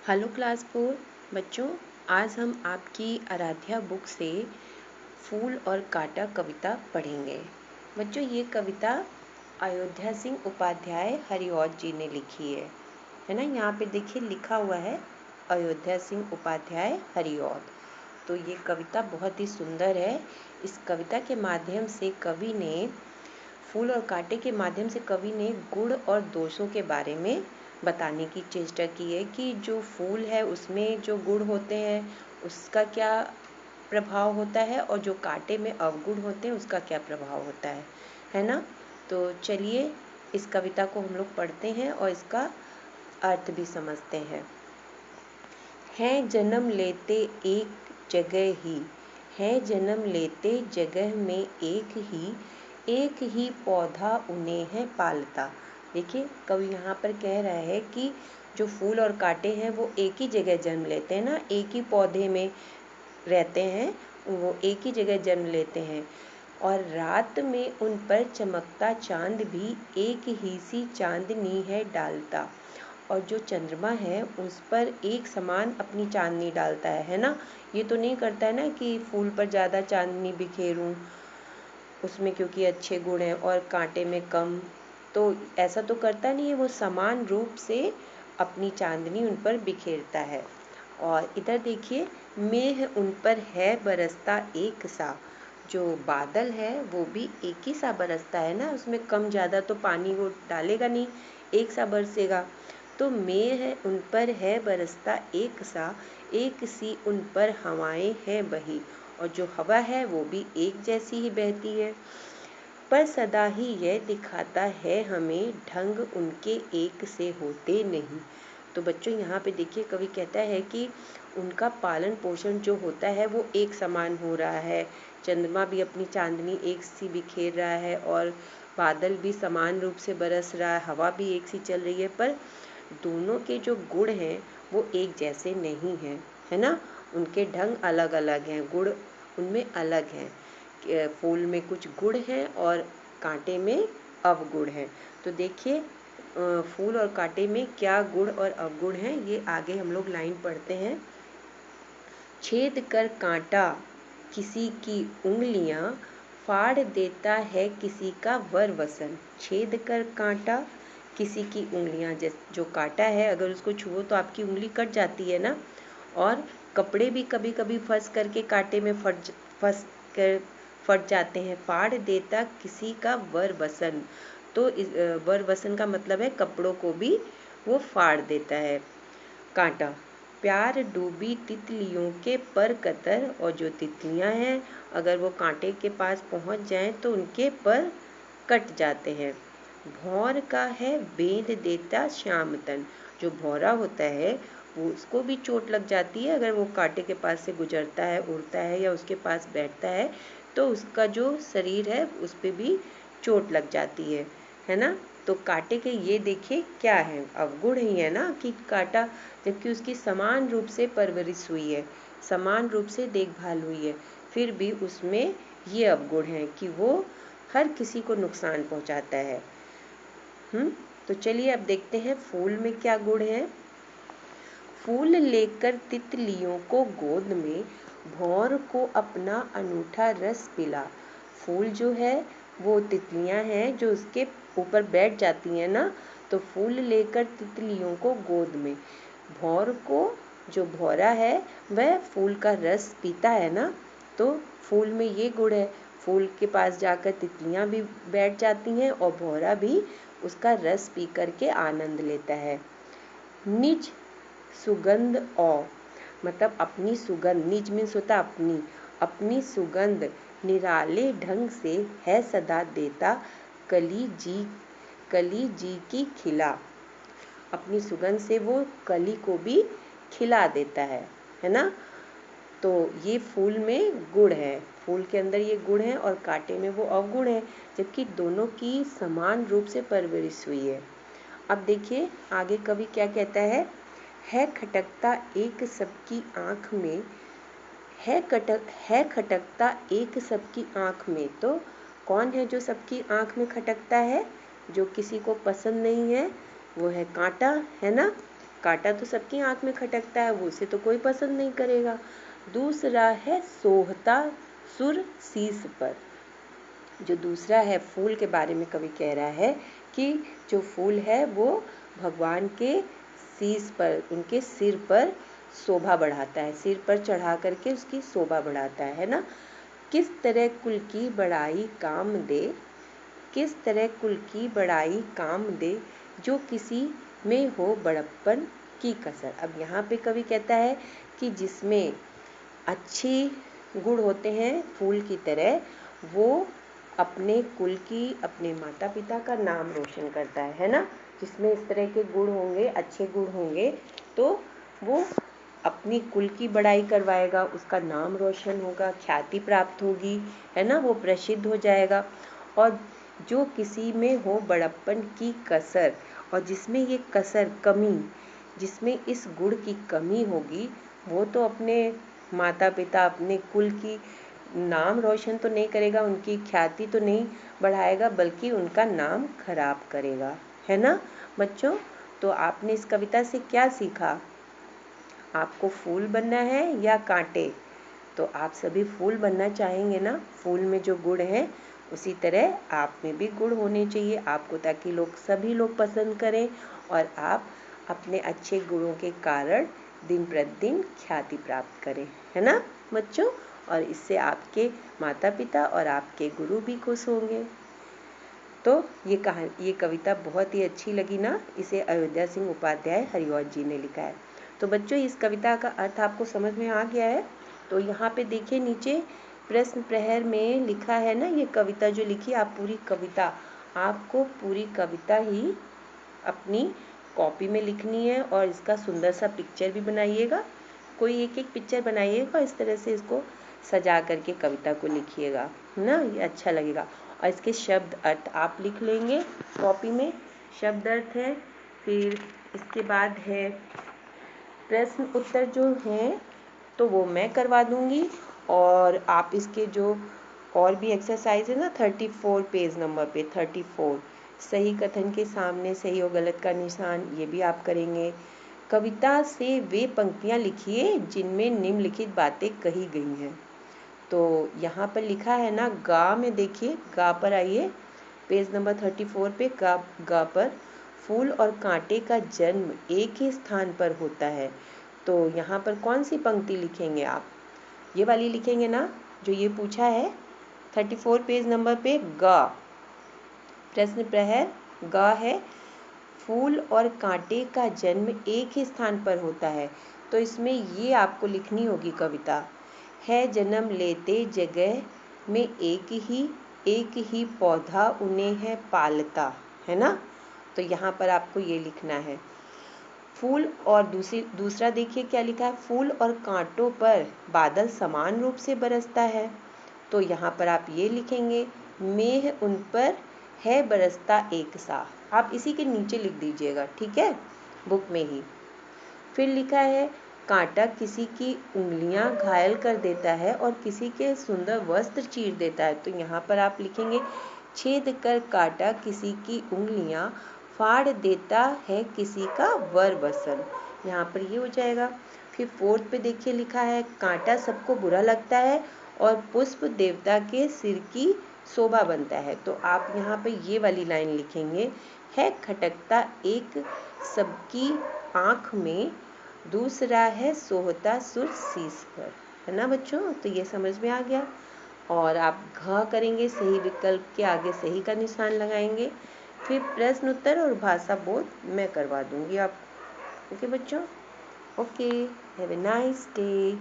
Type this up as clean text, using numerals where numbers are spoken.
Hello class 4 बच्चों। आज हम आपकी आराध्या बुक से फूल और कांटा कविता पढ़ेंगे। बच्चों, ये कविता अयोध्या सिंह उपाध्याय हरिऔध जी ने लिखी है ना। यहाँ पे देखिए लिखा हुआ है अयोध्या सिंह उपाध्याय हरिऔध। तो ये कविता बहुत ही सुंदर है। इस कविता के माध्यम से कवि ने फूल और कांटे के माध्यम से कवि ने गुण और दोषों के बारे में बताने की चेष्टा की है कि जो फूल है उसमें जो गुण होते हैं उसका क्या प्रभाव होता है और जो कांटे में अवगुण होते हैं उसका क्या प्रभाव होता है ना। तो चलिए इस कविता को हम लोग पढ़ते हैं और इसका अर्थ भी समझते हैं। हैं जन्म लेते एक जगह ही, है जन्म लेते जगह में एक ही पौधा उन्हें है पालता। देखिए कवि यहाँ पर कह रहा है कि जो फूल और कांटे हैं वो एक ही जगह जन्म लेते हैं ना, एक ही पौधे में रहते हैं, वो एक ही जगह जन्म लेते हैं और रात में उन पर चमकता चांद भी एक ही सी चांदनी है डालता। और जो चंद्रमा है उस पर एक समान अपनी चांदनी डालता है ना। ये तो नहीं करता है ना कि फूल पर ज़्यादा चांदनी बिखेरूं उसमें क्योंकि अच्छे गुण हैं और कांटे में कम, तो ऐसा तो करता नहीं है। वो समान रूप से अपनी चांदनी उन पर बिखेरता है। और इधर देखिए, मेह उन पर है बरसता एक सा। जो बादल है वो भी एक ही सा बरसता है ना, उसमें कम ज़्यादा तो पानी वो डालेगा नहीं, एक सा बरसेगा। तो मेह उन पर है बरसता एक सा, एक सी उन पर हवाएं हैं बही। और जो हवा है वो भी एक जैसी ही बहती है, पर सदा ही यह दिखाता है हमें ढंग उनके एक से होते नहीं। तो बच्चों यहाँ पे देखिए कवि कहता है कि उनका पालन पोषण जो होता है वो एक समान हो रहा है, चंद्रमा भी अपनी चांदनी एक सी बिखेर रहा है और बादल भी समान रूप से बरस रहा है, हवा भी एक सी चल रही है, पर दोनों के जो गुण हैं वो एक जैसे नहीं हैं, है ना। उनके ढंग अलग अलग हैं, गुण उनमें अलग हैं। फूल में कुछ गुण हैं और कांटे में अवगुण हैं। तो देखिए फूल और कांटे में क्या गुण और अवगुण हैं ये आगे हम लोग लाइन पढ़ते हैं। छेद कर कांटा किसी की उंगलियां, फाड़ देता है किसी का वर वसन। छेद कर कांटा किसी की उंगलियां, जो कांटा है अगर उसको छुओ तो आपकी उंगली कट जाती है ना। और कपड़े भी कभी कभी फंस करके कांटे में फंस कर फट जाते हैं। फाड़ देता किसी का वर वसन, तो वर वसन का मतलब है कपड़ों को भी वो फाड़ देता है कांटा। प्यार डूबी तितलियों के पर कतर, और जो तितलियां हैं अगर वो कांटे के पास पहुंच जाएं तो उनके पर कट जाते हैं। भौर का है बेंध देता श्याम तन, जो भौरा होता है वो उसको भी चोट लग जाती है अगर वो कांटे के पास से गुजरता है, उड़ता है या उसके पास बैठता है तो उसका जो शरीर है उस पर भी चोट लग जाती है ना। तो कांटे के ये देखिए क्या है, अवगुण ही है ना कि कांटा, जबकि उसकी समान रूप से परवरिश हुई है, समान रूप से देखभाल हुई है, फिर भी उसमें ये अवगुण है कि वो हर किसी को नुकसान पहुंचाता है। तो चलिए अब देखते हैं फूल में क्या गुण है। फूल लेकर तितलियों को गोद में, भौर को अपना अनूठा रस पिला। फूल जो है वो तितलियां हैं जो उसके ऊपर बैठ जाती हैं ना, तो फूल लेकर तितलियों को गोद में, भौर को, जो भौरा है वह फूल का रस पीता है ना। तो फूल में ये गुण है, फूल के पास जाकर तितलियां भी बैठ जाती हैं और भौरा भी उसका रस पी करके आनंद लेता है। निज सुगंध मतलब अपनी सुगंध, निज मीन्स होता अपनी, अपनी सुगंध निराले ढंग से है सदा देता, कली जी की खिला। अपनी सुगंध से वो कली को भी खिला देता है ना। तो ये फूल में गुण है, फूल के अंदर ये गुण है और कांटे में वो अवगुण है, जबकि दोनों की समान रूप से परवरिश हुई है। अब देखिए आगे कवि क्या कहता है खटकता एक सबकी आंख में, है खटकता एक सबकी आंख में। तो कौन है जो सबकी आंख में खटकता है, जो किसी को पसंद नहीं है, वो है कांटा, है ना। कांटा तो सबकी आंख में खटकता है, वो उसे तो कोई पसंद नहीं करेगा। दूसरा है सोहता सुर शीस पर। जो दूसरा है फूल के बारे में कवि कह रहा है कि जो फूल है वो भगवान के शीस पर, उनके सिर पर शोभा बढ़ाता है, सिर पर चढ़ा करके उसकी शोभा बढ़ाता है ना। किस तरह कुल की बड़ाई काम दे, किस तरह कुल की बड़ाई काम दे, जो किसी में हो बड़प्पन की कसर। अब यहाँ पे कवि कहता है कि जिसमें अच्छे गुण होते हैं फूल की तरह, वो अपने कुल की, अपने माता पिता का नाम रोशन करता है ना। जिसमें इस तरह के गुण होंगे, अच्छे गुण होंगे, तो वो अपनी कुल की बड़ाई करवाएगा, उसका नाम रोशन होगा, ख्याति प्राप्त होगी, है ना, वो प्रसिद्ध हो जाएगा। और जो किसी में हो बड़प्पन की कसर, और जिसमें ये कसर, कमी, जिसमें इस गुण की कमी होगी, वो तो अपने माता पिता, अपने कुल की नाम रोशन तो नहीं करेगा, उनकी ख्याति तो नहीं बढ़ाएगा, बल्कि उनका नाम खराब करेगा, है ना बच्चों। तो आपने इस कविता से क्या सीखा? आपको फूल बनना है या कांटे? तो आप सभी फूल बनना चाहेंगे ना। फूल में जो गुण है उसी तरह आप में भी गुण होने चाहिए आपको, ताकि लोग, सभी लोग पसंद करें और आप अपने अच्छे गुणों के कारण दिन प्रतिदिन ख्याति प्राप्त करें, है ना बच्चों। और इससे आपके माता पिता और आपके गुरु भी खुश होंगे। तो ये कविता बहुत ही अच्छी लगी ना। इसे अयोध्या सिंह उपाध्याय हरिऔध जी ने लिखा है। तो बच्चों इस कविता का अर्थ आपको समझ में आ गया है। तो यहाँ पे देखिए नीचे प्रश्न प्रहर में लिखा है ना, ये कविता जो लिखी, आप पूरी कविता, आपको पूरी कविता ही अपनी कॉपी में लिखनी है और इसका सुंदर सा पिक्चर भी बनाइएगा। कोई एक एक पिक्चर बनाइएगा, इस तरह से इसको सजा करके कविता को लिखिएगा, है ना, ये अच्छा लगेगा। और इसके शब्द अर्थ आप लिख लेंगे कॉपी में, शब्द अर्थ है। फिर इसके बाद है प्रश्न उत्तर जो हैं तो वो मैं करवा दूंगी, और आप इसके जो और भी एक्सरसाइज है ना 34 पेज नंबर पे 34, सही कथन के सामने सही और गलत का निशान, ये भी आप करेंगे। कविता से वे पंक्तियां लिखिए जिनमें निम्नलिखित बातें कही गई हैं। तो यहाँ पर लिखा है ना, गा में देखिए, गा पर आइए, पेज नंबर 34 पे गा पर, फूल और कांटे का जन्म एक ही स्थान पर होता है। तो यहाँ पर कौन सी पंक्ति लिखेंगे आप? ये वाली लिखेंगे ना, जो ये पूछा है 34 पेज नंबर पे, गा, प्रश्न प्रहर, गा है, फूल और कांटे का जन्म एक ही स्थान पर होता है। तो इसमें ये आपको लिखनी होगी कविता, है जन्म लेते जगह में एक ही पौधा उन्हें है पालता, है ना। तो यहाँ पर आपको ये लिखना है। फूल और दूसरा देखिए क्या लिखा है, फूल और कांटों पर बादल समान रूप से बरसता है। तो यहाँ पर आप ये लिखेंगे, मेघ उन पर है बरसता एक सा। आप इसी के नीचे लिख दीजिएगा, ठीक है, बुक में ही। फिर लिखा है, कांटा किसी की उंगलियां घायल कर देता है और किसी के सुंदर वस्त्र चीर देता है। तो यहाँ पर आप लिखेंगे, छेद कर कांटा किसी की उंगलियां फाड़ देता है किसी का वर वसन। यहाँ पर ये हो जाएगा। फिर 4 पे देखिए लिखा है, कांटा सबको बुरा लगता है और पुष्प देवता के सिर की शोभा बनता है। तो आप यहाँ पे ये वाली लाइन लिखेंगे, है खटकता एक सबकी आँख में, दूसरा है सोहता सुर शीस पर, है ना बच्चों। तो ये समझ में आ गया। और आप घ करेंगे, सही विकल्प के आगे सही का निशान लगाएंगे। फिर प्रश्न उत्तर और भाषा बोध मैं करवा दूंगी आप। ओके बच्चों, okay, have a nice day.